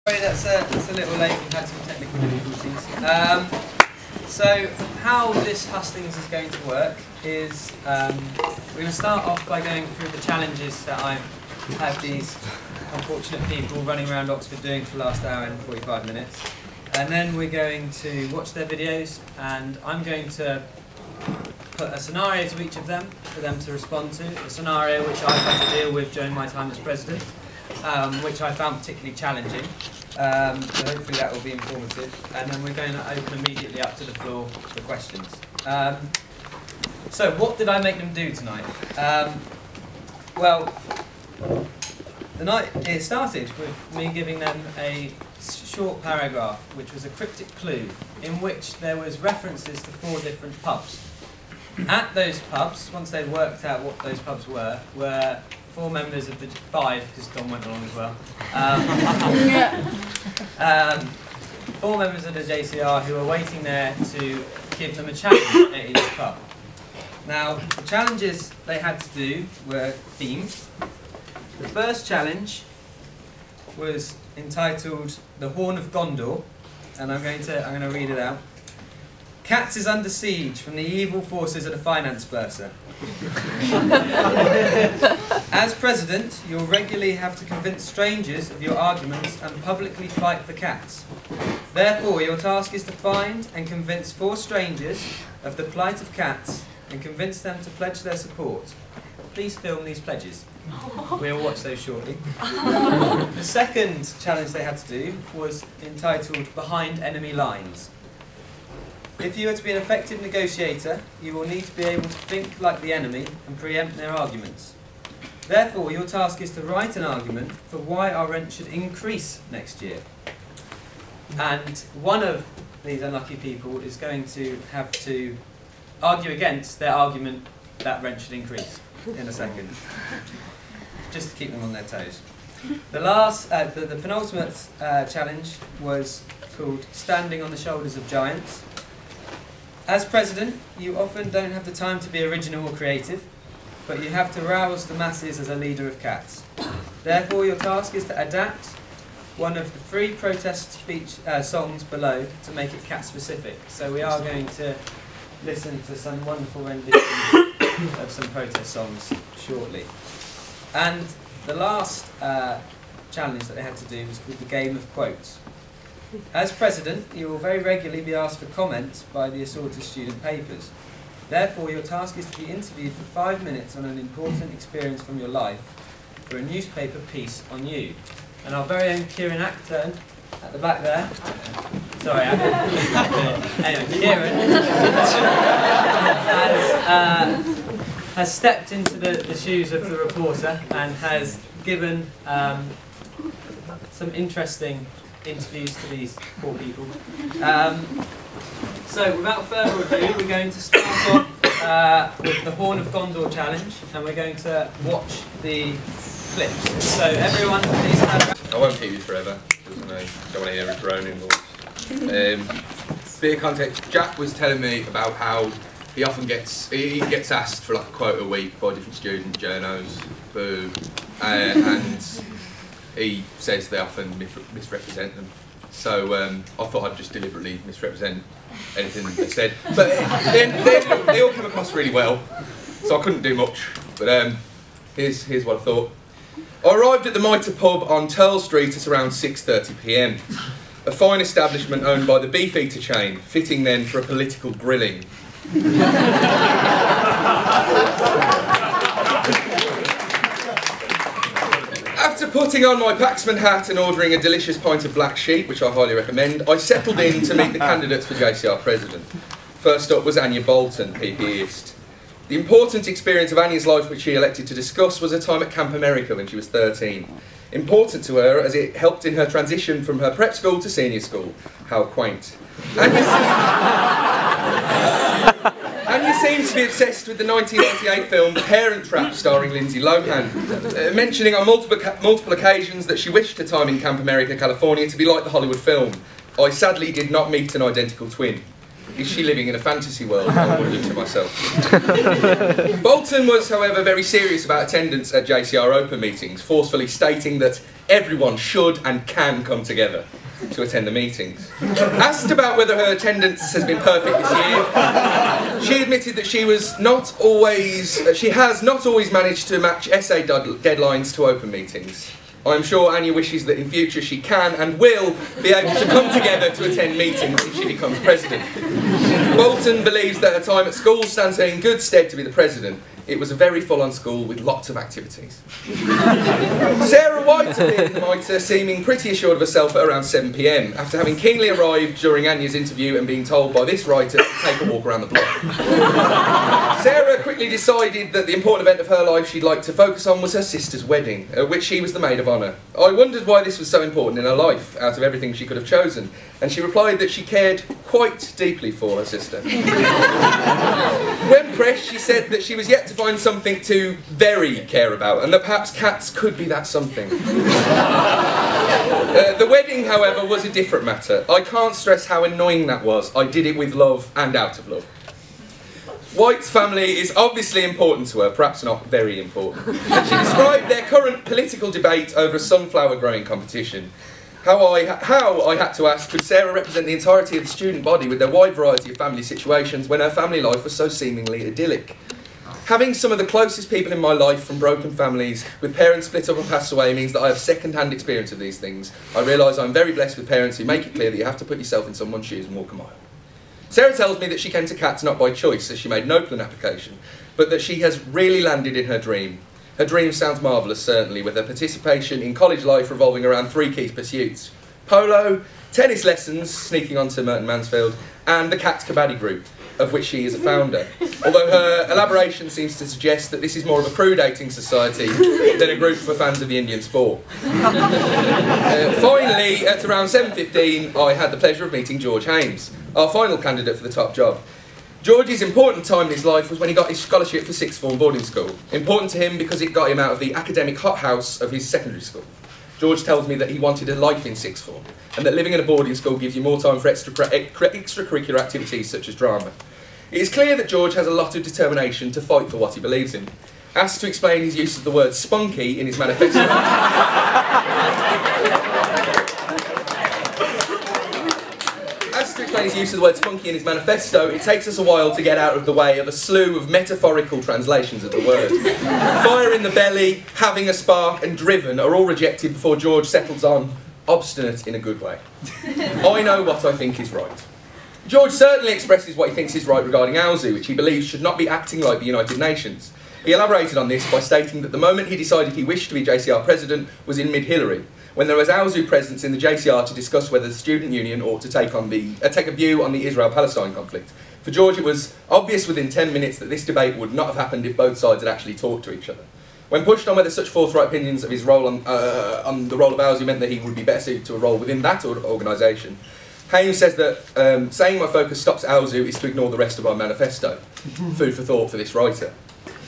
Sorry, that's a little late. We've had some technical difficulties. So how this Hustings is going to work is we're going to start off by going through the challenges that I've had these unfortunate people running around Oxford doing for the last hour and 45 minutes. And then we're going to watch their videos, and I'm going to put a scenario to each of them for them to respond to. A scenario which I've had to deal with during my time as president, which I found particularly challenging. So hopefully that will be informative. And then we're going to open immediately up to the floor for questions. So what did I make them do tonight? Well, the night it started with me giving them a short paragraph, which was a cryptic clue, in which there was references to 4 different pubs. At those pubs, once they'd worked out what those pubs were 4 members of the 5, because Tom went along as well. 4 members of the JCR who were waiting there to give them a challenge at each pub. Now, the challenges they had to do were themed. The first challenge was entitled "The Horn of Gondor," and I'm going to read it out. Cats is under siege from the evil forces of the finance bursar. As president, you'll regularly have to convince strangers of your arguments and publicly fight for cats. Therefore, your task is to find and convince 4 strangers of the plight of cats and convince them to pledge their support. Please film these pledges. We'll watch those shortly. The second challenge they had to do was entitled "Behind Enemy Lines." If you are to be an effective negotiator, you will need to be able to think like the enemy and preempt their arguments. Therefore, your task is to write an argument for why our rent should increase next year. And one of these unlucky people is going to have to argue against their argument that rent should increase in a second, just to keep them on their toes. The last, the penultimate challenge was called "Standing on the Shoulders of Giants." As president, you often don't have the time to be original or creative, but you have to rouse the masses as a leader of cats. Therefore, your task is to adapt one of the 3 protest speech songs below to make it cat-specific. So we are going to listen to some wonderful renditions of some protest songs shortly. And the last challenge that they had to do was called the Game of Quotes. As president, you will very regularly be asked for comments by the assorted student papers. Therefore, your task is to be interviewed for 5 minutes on an important experience from your life for a newspaper piece on you. And our very own Kieran Acton at the back there. Sorry, anyway, Kieran has stepped into the shoes of the reporter and has given some interesting interviews to these 4 people. So without further ado, we're going to start off with the Horn of Gondor challenge, and we're going to watch the clips. So everyone, please have... I won't keep you forever, because I don't want to hear a droning voice. Bit of context, Jack was telling me about how he often gets asked for like a quote a week by different student journos, boo, and he says they often misrepresent them. So I thought I'd just deliberately misrepresent anything that they said. But they all come across really well, so I couldn't do much. But here's what I thought. I arrived at the Mitre pub on Turl Street at around 6:30 p.m. A fine establishment owned by the Beefeater chain, fitting then for a political grilling. After putting on my Paxman hat and ordering a delicious pint of black sheep, which I highly recommend, I settled in to meet the candidates for JCR President. First up was Anya Bolton, PPEist. The important experience of Anya's life which she elected to discuss was a time at Camp America when she was 13. Important to her as it helped in her transition from her prep school to senior school. How quaint. Anya seems to be obsessed with the 1988 film The Parent Trap starring Lindsay Lohan, mentioning on multiple occasions that she wished her time in Camp America, California to be like the Hollywood film. I sadly did not meet an identical twin. Is she living in a fantasy world? I wondered to myself. Bolton was, however, very serious about attendance at JCR Open meetings, forcefully stating that everyone should and can come together to attend the meetings. Asked about whether her attendance has been perfect this year, she admitted that she has not always managed to match essay deadlines to open meetings. I am sure Anya wishes that in future she can and will be able to come together to attend meetings if she becomes president. Bolton believes that her time at school stands her in good stead to be the president. It was a very full-on school with lots of activities. Sarah White appeared in the Mitre, seeming pretty assured of herself at around 7 p.m, after having keenly arrived during Anya's interview and being told by this writer to take a walk around the block. Sarah quickly decided that the important event of her life she'd like to focus on was her sister's wedding, at which she was the maid of honour. I wondered why this was so important in her life, out of everything she could have chosen, and she replied that she cared quite deeply for her sister. When pressed, she said that she was yet to find something to very care about, and that perhaps cats could be that something. The wedding, however, was a different matter. I can't stress how annoying that was. I did it with love and out of love. White's family is obviously important to her, perhaps not very important. And she described their current political debate over a sunflower growing competition. How I had to ask, could Sarah represent the entirety of the student body with their wide variety of family situations when her family life was so seemingly idyllic? Having some of the closest people in my life from broken families, with parents split up and passed away, means that I have second-hand experience of these things. I realise I'm very blessed with parents who make it clear that you have to put yourself in someone's shoes and walk a mile. Sarah tells me that she came to Cats not by choice, as she made no plan application, but that she has really landed in her dream. Her dream sounds marvellous, certainly, with her participation in college life revolving around 3 key pursuits: polo, tennis lessons, sneaking onto Merton Mansfield, and the Cats Kabaddi group, of which she is a founder. Although her elaboration seems to suggest that this is more of a crew dating society than a group for fans of the Indian sport. Finally, at around 7:15, I had the pleasure of meeting George Hames, our final candidate for the top job. George's important time in his life was when he got his scholarship for sixth form boarding school. Important to him because it got him out of the academic hothouse of his secondary school. George tells me that he wanted a life in sixth form, and that living in a boarding school gives you more time for extracurricular activities such as drama. It is clear that George has a lot of determination to fight for what he believes in. Asked to explain his use of the word spunky in his manifesto... His use of the word spunky in his manifesto, it takes us a while to get out of the way of a slew of metaphorical translations of the word. Fire in the belly, having a spark, and driven are all rejected before George settles on obstinate in a good way. I know what I think is right. George certainly expresses what he thinks is right regarding AUSU, which he believes should not be acting like the United Nations. He elaborated on this by stating that the moment he decided he wished to be JCR president was in mid-Hillary, when there was AUSU presence in the JCR to discuss whether the student union ought to take a view on the Israel-Palestine conflict. For George, it was obvious within 10 minutes that this debate would not have happened if both sides had actually talked to each other. When pushed on whether such forthright opinions of his role on the role of AUSU meant that he would be better suited to a role within that organisation, Hames says that saying my focus stops at AUSU is to ignore the rest of our manifesto. Food for thought for this writer.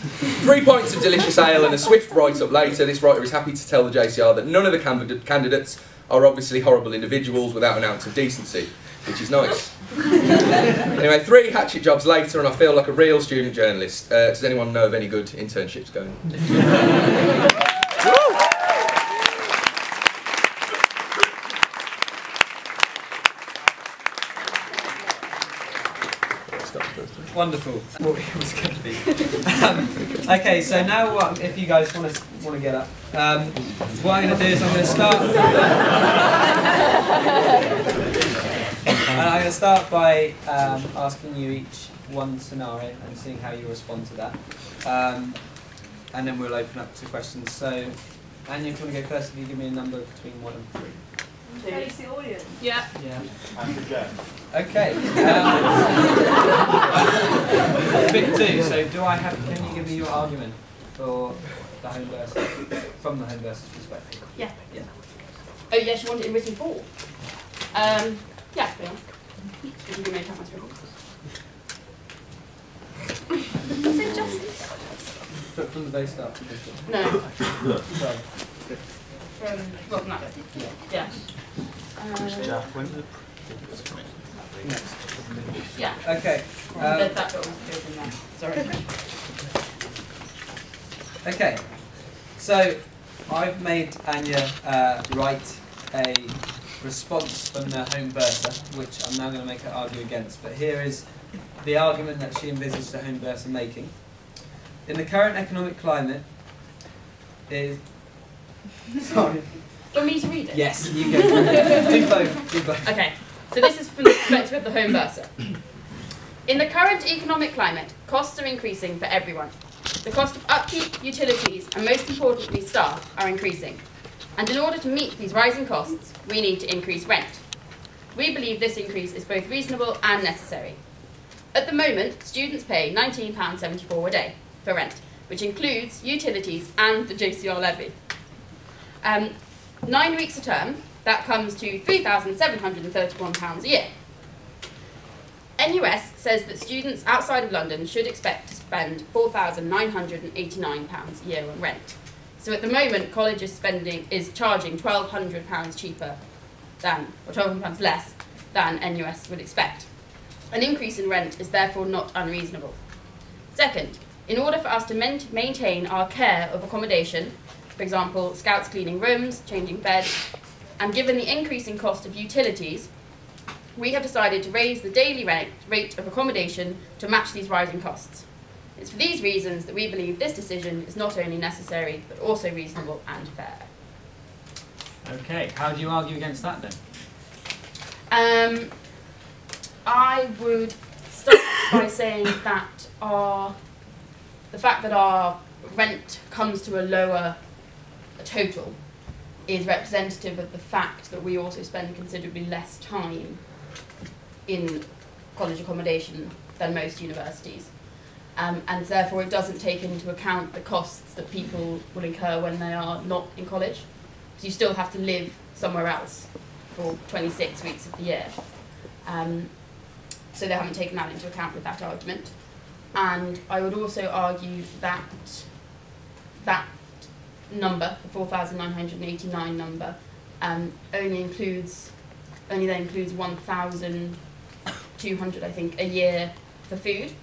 3 pints of delicious ale and a swift write-up later, this writer is happy to tell the JCR that none of the candidates are obviously horrible individuals without an ounce of decency, which is nice. Anyway, 3 hatchet jobs later and I feel like a real student journalist. Does anyone know of any good internships going on? Wonderful. What it was going to be. Okay, so now what? If you guys want to get up, what I'm going to do is I'm going to start. I'm going to start by asking you each one scenario and seeing how you respond to that, and then we'll open up to questions. So, Anya, if you want to go first, if you give me a number between 1 and 3. Face the audience. Yeah. And again. Okay. Bit 2. So, can you give me your argument for the home versus, from the home versus perspective? Yeah. Yeah. Oh yes, you want it in written form? Yeah, go on. You can give me a count my Is it just... From the very start? No. Sorry. Well, no. Yeah. next. Yeah. Okay. That bit was good in there. Sorry. Okay. So I've made Anya write a response from the home bursar, which I'm now going to make her argue against. But here is the argument that she envisaged the home bursar making. In the current economic climate, is sorry. Do you want me to read it? Yes, you go. Do both. Do both. Okay, so this is from the perspective of the home bursar. In the current economic climate, costs are increasing for everyone. The cost of upkeep, utilities, and most importantly, staff are increasing. And in order to meet these rising costs, we need to increase rent. We believe this increase is both reasonable and necessary. At the moment, students pay £19.74 a day for rent, which includes utilities and the JCR levy. 9 weeks a term, that comes to £3,731 a year. NUS says that students outside of London should expect to spend £4,989 a year on rent. So at the moment, college is charging £1,200 cheaper than, or £1,200 less than NUS would expect. An increase in rent is therefore not unreasonable. Second, in order for us to maintain our care of accommodation, for example, scouts cleaning rooms, changing beds, and given the increasing cost of utilities, we have decided to raise the daily rate of accommodation to match these rising costs. It's for these reasons that we believe this decision is not only necessary, but also reasonable and fair. Okay, how do you argue against that then? I would start by saying that the fact that our rent comes to a lower total is representative of the fact that we also spend considerably less time in college accommodation than most universities. And therefore it doesn't take into account the costs that people will incur when they are not in college. Because you still have to live somewhere else for 26 weeks of the year. So they haven't taken that into account with that argument. And I would also argue that that number, the 4,989 number, only then includes 1,200, I think, a year for food.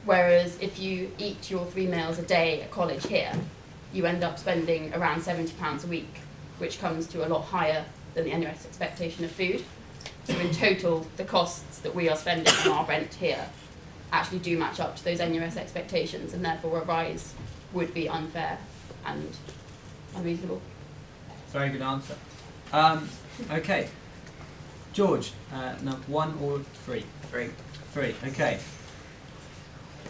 Whereas if you eat your 3 meals a day at college here, you end up spending around £70 a week, which comes to a lot higher than the NUS expectation of food. So in total, the costs that we are spending on our rent here actually do match up to those NUS expectations, and therefore a rise would be unfair and unreasonable. Very good answer. Okay. George, no, 1 or 3? 3. 3, okay.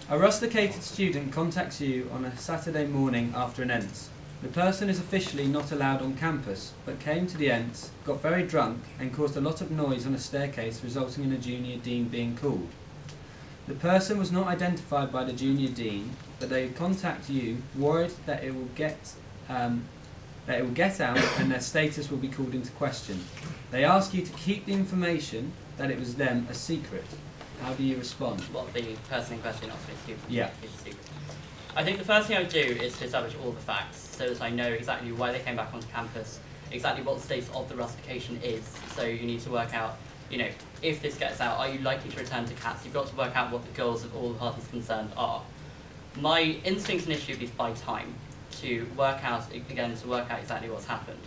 A rusticated student contacts you on a Saturday morning after an ENTS. The person is officially not allowed on campus, but came to the ENTS, got very drunk, and caused a lot of noise on a staircase, resulting in a junior dean being called. The person was not identified by the junior dean, but they contact you, worried that it will get out and their status will be called into question. They ask you to keep the information that it was them a secret. How do you respond? What, the person in question asks me to keep Yeah. it a secret? I think the first thing I would do is to establish all the facts so that I know exactly why they came back onto campus, exactly what the status of the rustication is. So you need to work out, if this gets out, are you likely to return to CATS? You've got to work out what the goals of all the parties concerned are. My instinct initially would be to buy time to work out exactly what's happened.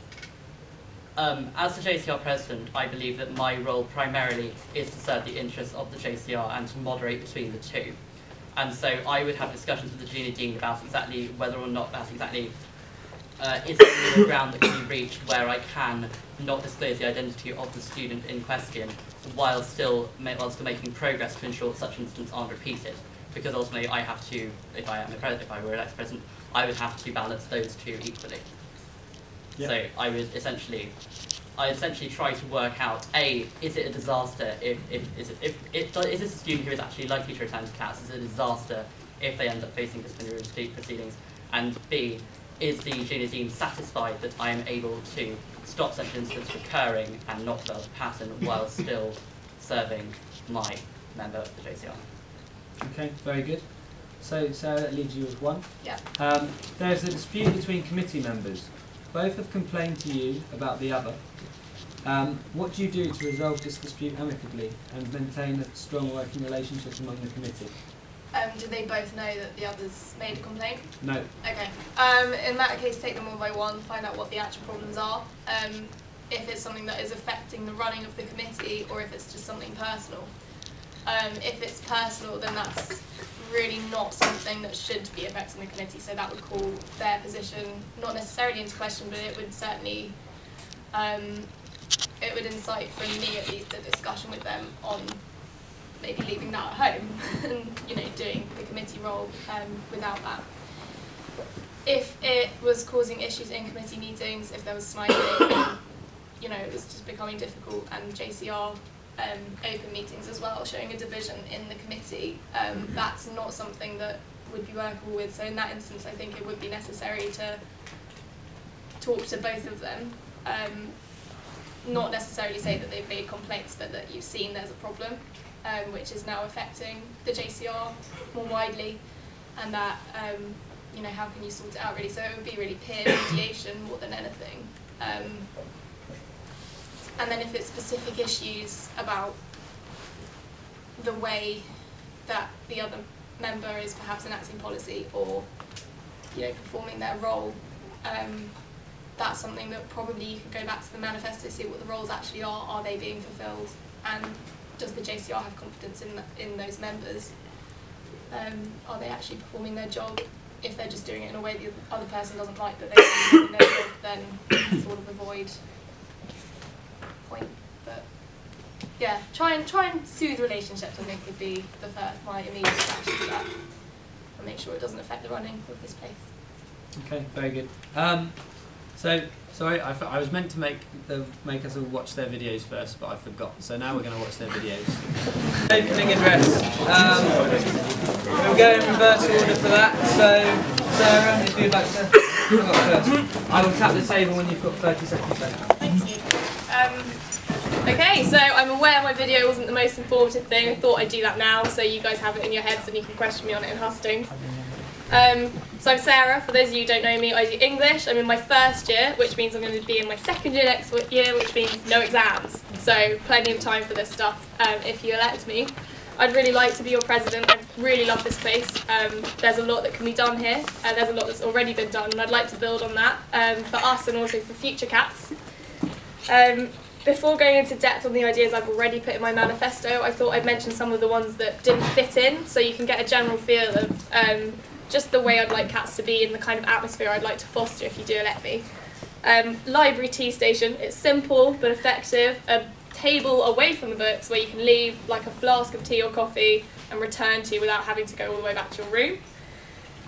As the JCR president, I believe that my role primarily is to serve the interests of the JCR and to moderate between the two. And so I would have discussions with the junior dean about exactly whether or not is there a middle ground that can be reached where I can not disclose the identity of the student in question while still making progress to ensure that such incidents aren't repeated. Because ultimately I have to, if I were elected president, I would have to balance those two equally. Yep. So I would essentially try to work out, A, is it a disaster is this a student who is actually likely to return to CATS? Is it a disaster if they end up facing disciplinary proceedings? And B, is the junior dean satisfied that I am able to stop such incidents recurring and not develop a pattern while still serving my member of the JCR? Okay, very good. So Sarah, that leaves you with 1. Yeah. There's a dispute between committee members. Both have complained to you about the other. What do you do to resolve this dispute amicably and maintain a strong working relationship among the committee? Do they both know that the others made a complaint? No. Okay. In that case, take them one by one, find out what the actual problems are. If it's something that is affecting the running of the committee, or if it's just something personal. If it's personal, then that's really not something that should be affecting the committee, so that would call their position not necessarily into question, but it would certainly it would incite, from me at least, a discussion with them on maybe leaving that at home and doing the committee role without that. If it was causing issues in committee meetings, if there was sniping, it was just becoming difficult, and JCR open meetings as well, showing a division in the committee, that's not something that would be workable with. So in that instance, I think it would be necessary to talk to both of them. Not necessarily say that they've made complaints, but that you've seen there's a problem, which is now affecting the JCR more widely, and that, how can you sort it out really? So it would be really peer mediation more than anything. And then if it's specific issues about the way that the other member is perhaps enacting policy or performing their role, that's something that probably you could go back to the manifesto, see what the roles actually are they being fulfilled, and does the JCR have confidence in those members? Are they actually performing their job? If they're just doing it in a way the other person doesn't like, but they're doing their job, then sort of avoid point. But yeah, try and soothe relationships, I think, would be my immediate reaction to that, and make sure it doesn't affect the running of this place. Okay, very good. So, sorry, I was meant to make us all watch their videos first, but I forgot. So now we're going to watch their videos. Opening address. We'll go in reverse order for that. So, Sarah, if you'd like to come up first. I will tap the table when you've got 30 seconds left. Thank you. Okay, so I'm aware my video wasn't the most informative thing. I thought I'd do that now, so you guys have it in your heads and you can question me on it in Hustings. So I'm Sarah. For those of you who don't know me, I do English. I'm in my first year, which means I'm going to be in my second year next year, which means no exams. So plenty of time for this stuff if you elect me. I'd really like to be your president. I really love this place. There's a lot that can be done here, and there's a lot that's already been done, and I'd like to build on that for us and also for future cats. Before going into depth on the ideas I've already put in my manifesto, I thought I'd mention some of the ones that didn't fit in, so you can get a general feel of just the way I'd like cats to be and the kind of atmosphere I'd like to foster if you do elect me. Library tea station, it's simple but effective. A table away from the books where you can leave like a flask of tea or coffee and return to without having to go all the way back to your room.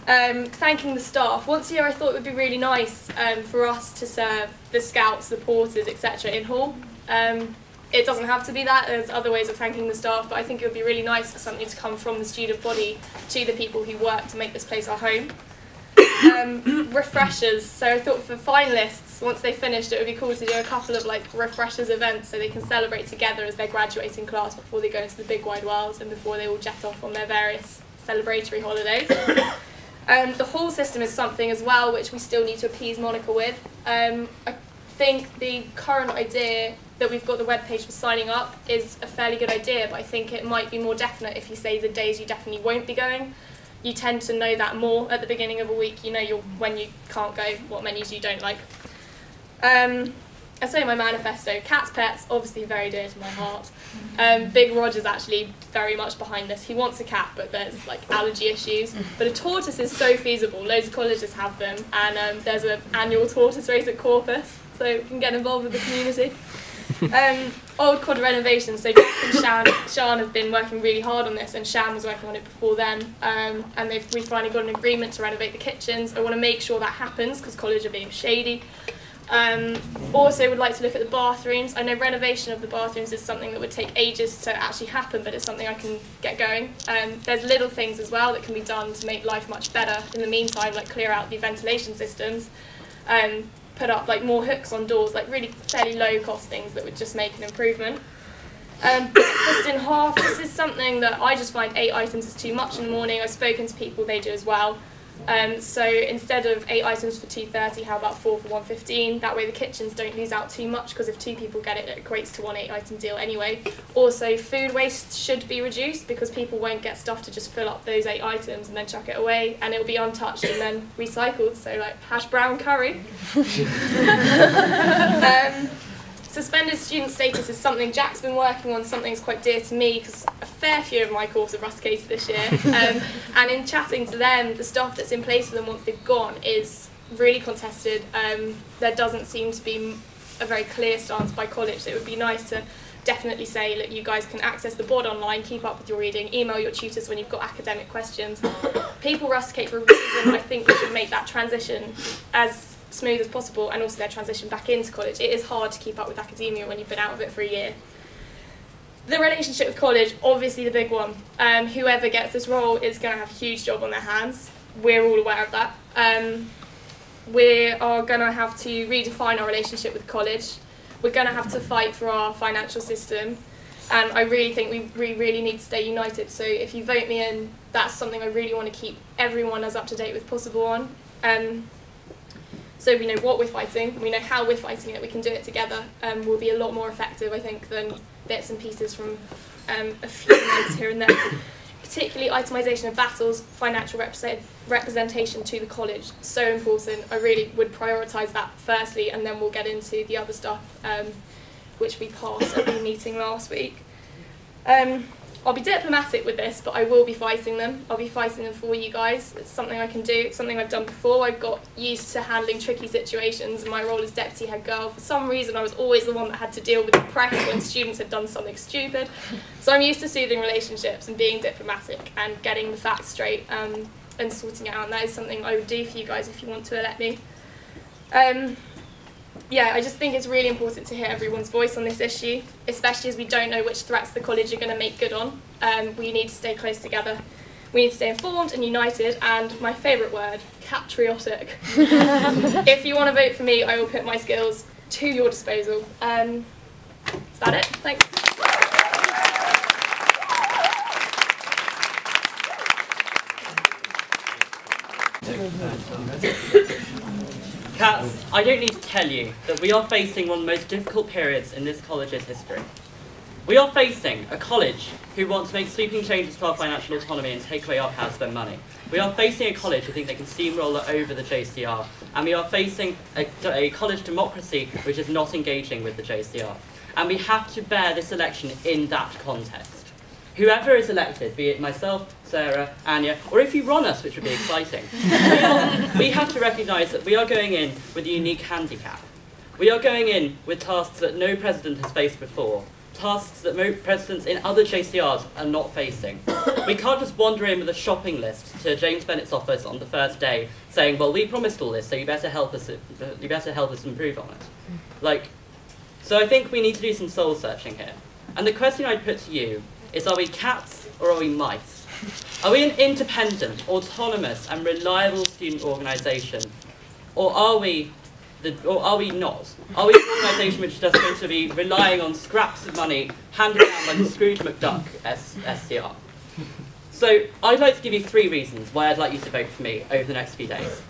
Thanking the staff. Once a year I thought it would be really nice for us to serve the scouts, the porters, etc. in hall. It doesn't have to be that, there's other ways of thanking the staff, but I think it would be really nice for something to come from the student body to the people who work to make this place our home. Refreshers, so I thought for finalists, once they finished, it would be cool to do a couple of refreshers events so they can celebrate together as their graduating class before they go into the big wide world and before they all jet off on their various celebratory holidays. The hall system is something as well which we still need to appease Monica with. I think the current idea that we've got the webpage for signing up is a fairly good idea, but I think it might be more definite if you say the days you definitely won't be going. You tend to know that more at the beginning of a week. You know when you can't go, what menus you don't like. I say my manifesto, cats, pets, obviously very dear to my heart. Big Roger's actually very much behind this. He wants a cat, but there's allergy issues. But a tortoise is so feasible. Loads of colleges have them, and there's an annual tortoise race at Corpus, so you can get involved with the community. Old quad renovations, so Jack and Sian have been working really hard on this, and Sian was working on it before then, and we finally got an agreement to renovate the kitchens. I want to make sure that happens because college are being shady. Also would like to look at the bathrooms. I know renovation of the bathrooms is something that would take ages to actually happen, but it's something I can get going. There's little things as well that can be done to make life much better in the meantime, like clear out the ventilation systems, put up more hooks on doors, really fairly low cost things that would just make an improvement. Breakfast in half, this is something that I just find 8 items is too much in the morning. I've spoken to people, they do as well. So instead of 8 items for £2.30, how about 4 for £1.15? That way the kitchens don't lose out too much, because if 2 people get it, it equates to one 8-item deal anyway. Also, food waste should be reduced, because people won't get stuff to just fill up those 8 items and then chuck it away, and it'll be untouched and then recycled, so like hash brown curry. Suspended student status is something Jack's been working on, something that's quite dear to me, because a fair few of my course have rusticated this year. And in chatting to them, the stuff that's in place for them once they've gone is really contested. There doesn't seem to be a very clear stance by college. So it would be nice to definitely say, look, you guys can access the board online, keep up with your reading, email your tutors when you've got academic questions. People rusticate for a reason. I think we should make that transition as smooth as possible, and also their transition back into college. It is hard to keep up with academia when you've been out of it for a year. The relationship with college, obviously the big one. Whoever gets this role is going to have a huge job on their hands. We're all aware of that. We are going to have to redefine our relationship with college. We're going to have to fight for our financial system, and I really think we really need to stay united. So if you vote me in, that's something I really want to keep everyone as up to date with possible on. So we know what we're fighting, we know how we're fighting it, we can do it together. We'll be a lot more effective, I think, than bits and pieces from a few notes here and there. Particularly itemisation of battles, financial representation to the college, so important. I really would prioritise that firstly, and then we'll get into the other stuff, which we passed at the meeting last week. I'll be diplomatic with this, but I will be fighting them. I'll be fighting them for you guys. It's something I can do. It's something I've done before. I've got used to handling tricky situations in my role as deputy head girl. For some reason, I was always the one that had to deal with the press when students had done something stupid. So I'm used to soothing relationships and being diplomatic and getting the facts straight and sorting it out. And that is something I would do for you guys if you want to elect me. Yeah, I just think it's really important to hear everyone's voice on this issue, especially as we don't know which threats the college are going to make good on. We need to stay close together. We need to stay informed and united, and my favourite word, patriotic. If you want to vote for me, I will put my skills to your disposal. That's about it. Thanks. Cats, I don't need to tell you that we are facing one of the most difficult periods in this college's history. We are facing a college who wants to make sweeping changes to our financial autonomy and take away our power to spend money. We are facing a college who think they can steamroller over the JCR. And we are facing a college democracy which is not engaging with the JCR. And we have to bear this election in that context. Whoever is elected, be it myself, Sarah, Anya, or if you run us, which would be exciting, we have to recognise that we are going in with a unique handicap. We are going in with tasks that no president has faced before, tasks that most presidents in other JCRs are not facing. We can't just wander in with a shopping list to James Bennett's office on the first day saying, well, we promised all this, so you better help us improve on it. So I think we need to do some soul searching here. And the question I'd put to you is, are we cats or are we mice? Are we an independent, autonomous and reliable student organisation? Or are we not? Are we an organisation which is just going to be relying on scraps of money handed down by the Scrooge McDuck SCR? So I'd like to give you 3 reasons why I'd like you to vote for me over the next few days.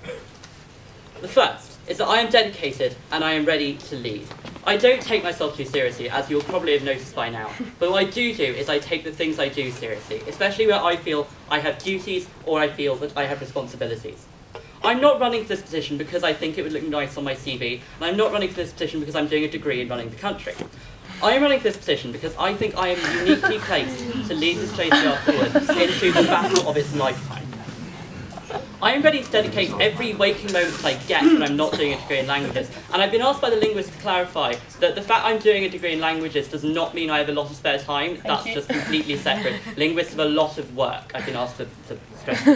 The first is that I am dedicated and I am ready to lead. I don't take myself too seriously, as you'll probably have noticed by now, but what I do is I take the things I do seriously, especially where I feel I have duties or I feel that I have responsibilities. I'm not running for this position because I think it would look nice on my CV, and I'm not running for this position because I'm doing a degree in running the country. I am running for this position because I think I am uniquely placed to lead this JCR forward into the battle of its lifetime. I am ready to dedicate every waking moment that I get when I'm not doing a degree in languages. And I've been asked by the linguist to clarify that the fact I'm doing a degree in languages does not mean I have a lot of spare time. That's just completely separate. Linguists have a lot of work, I've been asked to stress.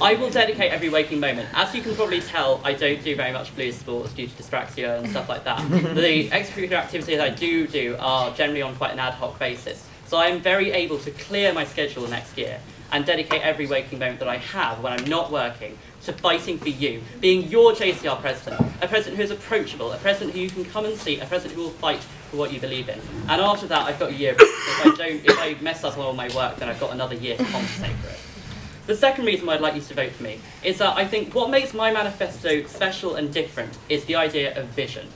I will dedicate every waking moment. As you can probably tell, I don't do very much blue sports due to dyspraxia and stuff like that. The extracurricular activities I do are generally on quite an ad hoc basis. So I am very able to clear my schedule next year and dedicate every waking moment that I have when I'm not working to fighting for you, being your JCR president, a president who is approachable, a president who you can come and see, a president who will fight for what you believe in. And after that, I've got a year. If I mess up on all my work, then I've got another year to compensate for it. The second reason why I'd like you to vote for me is that I think what makes my manifesto special and different is the idea of vision.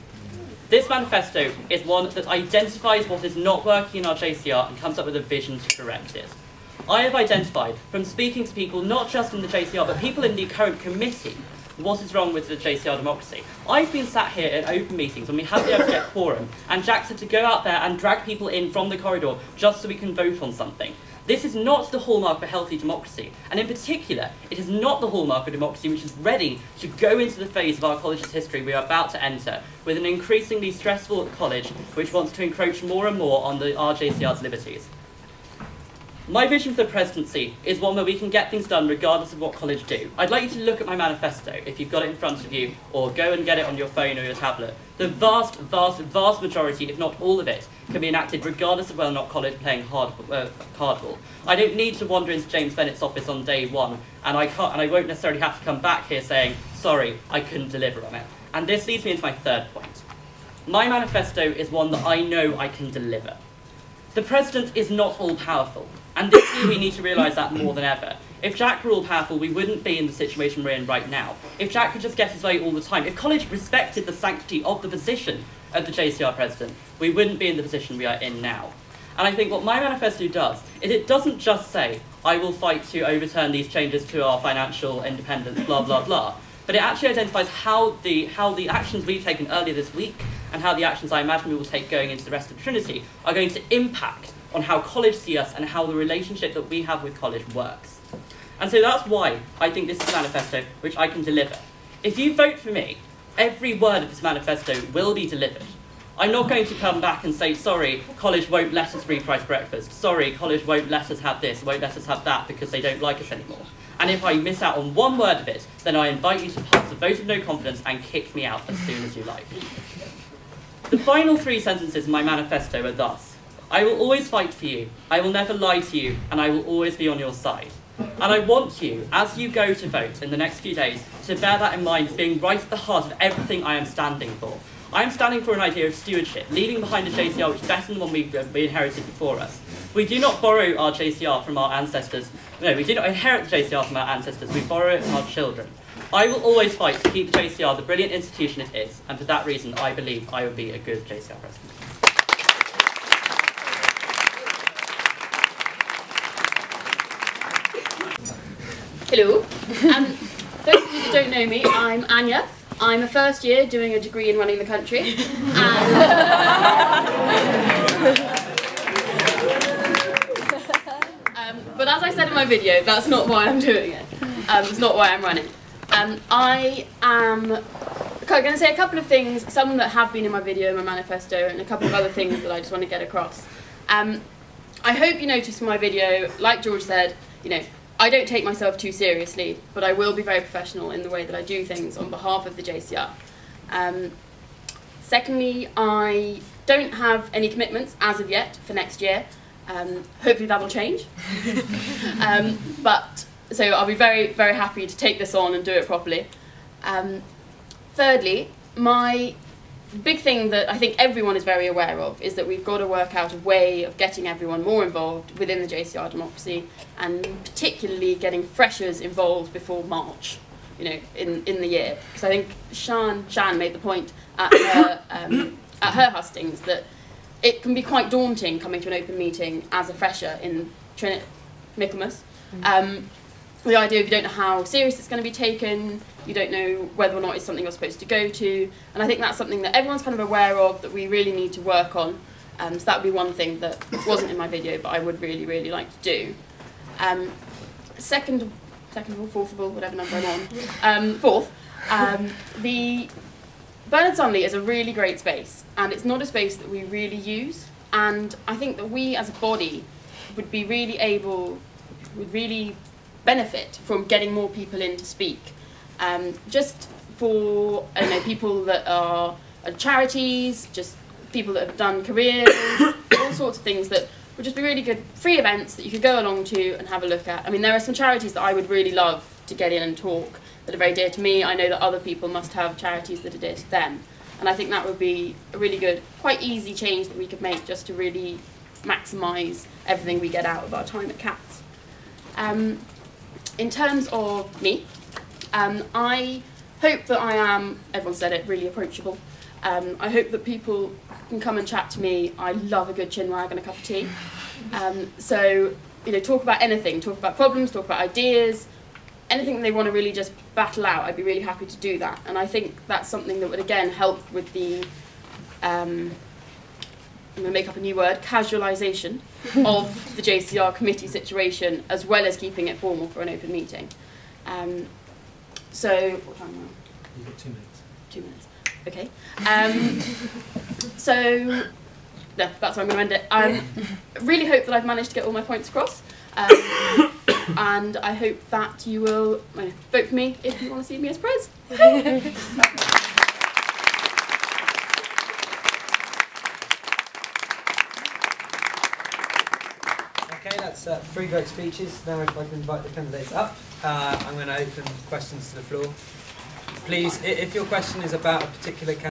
This manifesto is one that identifies what is not working in our JCR and comes up with a vision to correct it. I have identified, from speaking to people not just in the JCR, but people in the current committee, what is wrong with the JCR democracy. I've been sat here in open meetings when we haven't been able to get quorum, and Jack said to go out there and drag people in from the corridor just so we can vote on something. This is not the hallmark of a healthy democracy, and in particular, it is not the hallmark of democracy which is ready to go into the phase of our college's history we are about to enter, with an increasingly stressful college which wants to encroach more and more on our JCR's liberties. My vision for the presidency is one where we can get things done regardless of what college do. I'd like you to look at my manifesto, if you've got it in front of you, or go and get it on your phone or your tablet. The vast, vast, vast majority, if not all of it, can be enacted regardless of whether or not college playing hardball. I don't need to wander into James Bennett's office on day one, and I won't necessarily have to come back here saying, sorry, I couldn't deliver on it. And this leads me into my third point. My manifesto is one that I know I can deliver. The president is not all-powerful. And this year we need to realise that more than ever. If Jack were all-powerful, we wouldn't be in the situation we're in right now. If Jack could just get his way all the time, if college respected the sanctity of the position of the JCR president, we wouldn't be in the position we are in now. And I think what my manifesto does is it doesn't just say, I will fight to overturn these changes to our financial independence, blah, blah, blah. But it actually identifies how the actions we've taken earlier this week and how the actions I imagine we will take going into the rest of Trinity are going to impact on how college see us and how the relationship that we have with college works. And so that's why I think this is a manifesto which I can deliver. If you vote for me, every word of this manifesto will be delivered. I'm not going to come back and say, sorry, college won't let us reprice breakfast. Sorry, college won't let us have this, won't let us have that because they don't like us anymore. And if I miss out on one word of it, then I invite you to pass a vote of no confidence and kick me out as soon as you like. The final three sentences in my manifesto are thus. I will always fight for you, I will never lie to you, and I will always be on your side. And I want you, as you go to vote in the next few days, to bear that in mind as being right at the heart of everything I am standing for. I am standing for an idea of stewardship, leaving behind a JCR which is better than the one we inherited before us. We do not borrow our JCR from our ancestors. No, we do not inherit the JCR from our ancestors, we borrow it from our children. I will always fight to keep the JCR the brilliant institution it is, and for that reason I believe I would be a good JCR president. Hello. Those of you that don't know me, I'm Anya. I'm a first year doing a degree in running the country. But as I said in my video, that's not why I'm doing it. It's not why I'm running. I am going to say a couple of things, some that have been in my video, my manifesto, and a couple of other things that I just want to get across. I hope you noticed from my video, like George said, I don't take myself too seriously, but I will be very professional in the way that I do things on behalf of the JCR. Secondly, I don't have any commitments as of yet for next year. Hopefully that will change. So I'll be very, very happy to take this on and do it properly. Thirdly, my big thing that I think everyone is very aware of is that we've got to work out a way of getting everyone more involved within the JCR democracy, and particularly getting freshers involved before March, in the year. Because I think Shan made the point at her Hustings that it can be quite daunting coming to an open meeting as a fresher in Michaelmas. The idea of you don't know how serious it's going to be taken, you don't know whether or not it's something you're supposed to go to, and I think that's something that everyone's kind of aware of that we really need to work on. So that would be one thing that wasn't in my video, but I would really, really like to do. Second of all, fourth of all, whatever number I'm on. Fourth, the Bernard Sunley is a really great space, and it's not a space that we really use, and I think that we as a body would be would really benefit from getting more people in to speak. Just for people that are at charities, just people that have done careers, all sorts of things that would just be really good free events that you could go along to and have a look at. I mean, there are some charities that I would really love to get in and talk that are very dear to me. I know that other people must have charities that are dear to them, and I think that would be a really good, quite easy change that we could make just to really maximise everything we get out of our time at CATS. in terms of me, I hope that I am, everyone said it, really approachable. I hope that people can come and chat to me. I love a good chinwag and a cup of tea. So, you know, talk about anything, talk about problems, talk about ideas, anything that they want to really just battle out. I'd be really happy to do that. And I think that's something that would, again, help with the, I'm going to make up a new word, casualisation of the JCR committee situation, as well as keeping it formal for an open meeting. So, what time now? You've got 2 minutes. 2 minutes. Okay. So, no, that's where I'm going to end it. I really hope that I've managed to get all my points across. And I hope that you will vote for me if you want to see me as Pres. Okay, that's 3 great speeches. Now if I can invite the candidates up, I'm going to open questions to the floor. Please, if your question is about a particular candidate,